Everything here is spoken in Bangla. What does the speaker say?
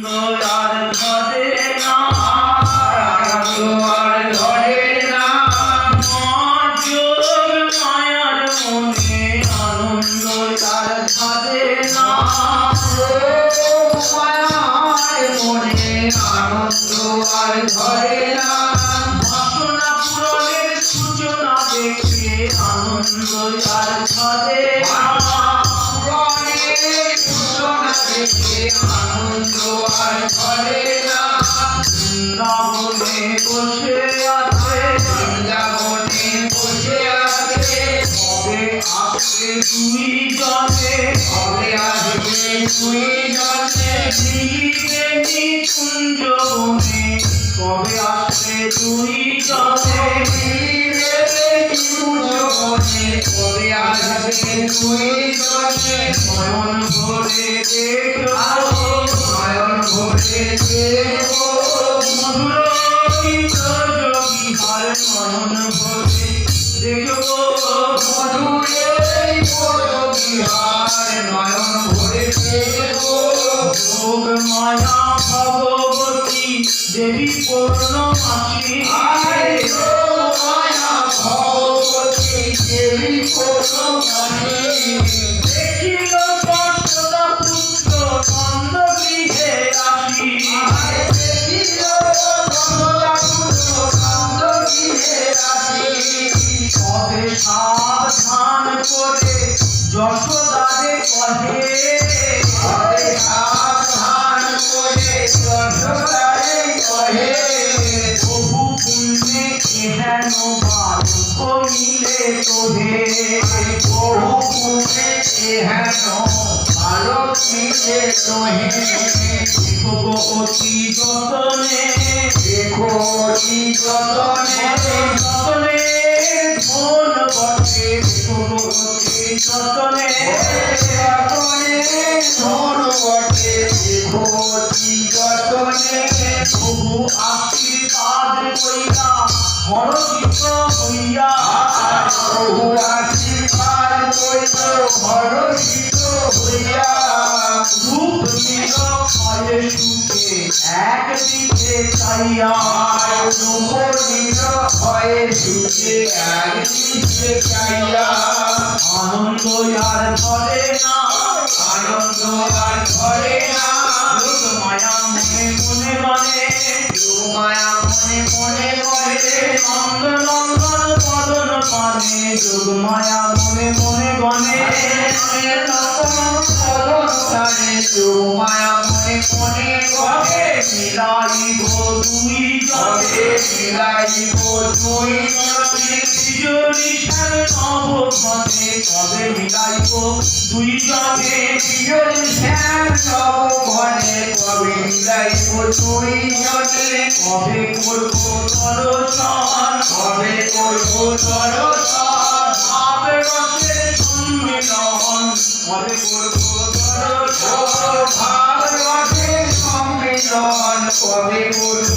আর ধরে না আর ধরে না যোগ মায়ার মনে আনন্দ আর ধরে না মায়ার মনে আনন্দ আর ধরে না বাসনা পূরণের সূচনা দেখে আনন্দ আর ধরে না পূরণের সূচনা দেখে আনন্দ আর ধরে না বৃন্দাবনে বসে আছে বৃন্দাবনে বসে আছে কবে আসবে দুই জনে কবে আসবে দুই জনে মিলিবে নিকুঞ্জ বনে কবে আসবে দুই জনে মিলিবে নিকুঞ্জ বনে কবে আসবে দুই জনে নয়ন ভরে দেখো নয়ন ভরে দেখো মধুর যোগী হার নয়ন ভরে দেখো মধুর যোগী হার নয়ন ভরে দেখো যোগ মায়া ভগবতী দেবী পূর্ণমাসী যোগ মায়া ভগবতী দেবী পূর্ণমাসী দেখিল দশটা পুত্র নন্দ গৃহে আসি দেখিল দশটা পুত্র নন্দ গৃহে আসি কবে সাবধান করে যশোদারে কহে কবে সাবধান করে যশোদারে কহে প্রভু পুণ্যে এহেন বালক মিলে তোহে প্রভু পুণ্যে এহেন বালক মিলে তোহে দেখো অতি যতনে দেখো অতি যতনে যতনে ধন বটে দেখো অতি যতনে যতনে ধন বটে দেখো অতি যতনে প্রভু আশীর্বাদ কইরা হরচিত হইয়া প্রভু আশীর্বাদ কইরা হরচিত হইয়া রূপ নিল ক্ষয়ে সুখে একদিকে চাইয়া রূপ নিল ক্ষয়ে সুখে একদিকে চাইয়া আনন্দ আর ধরে না আনন্দ আর ধরে না যোগ মায়া মনে মনে গনে যোগ মায়া মনে মনে গনে নন্দ নন্দন পদন পানে যোগ মায়া মনে মনে গনে নন্দন পদন পানে যোগ মায়া মনে মনে গনে মিলাইব দুই জনে মিলাইব দুই জনে বিজলিশান নবঘনে কবে মিলাইব দুই জনে বিজলিশান নবঘনে কবে মিলাইব দুই জনে কবে করব দর্শন কবে করব দর্শন ভাব রসের সম্মিলন কবে করব দর্শন ভাব রসের সম্মিলন কবে করব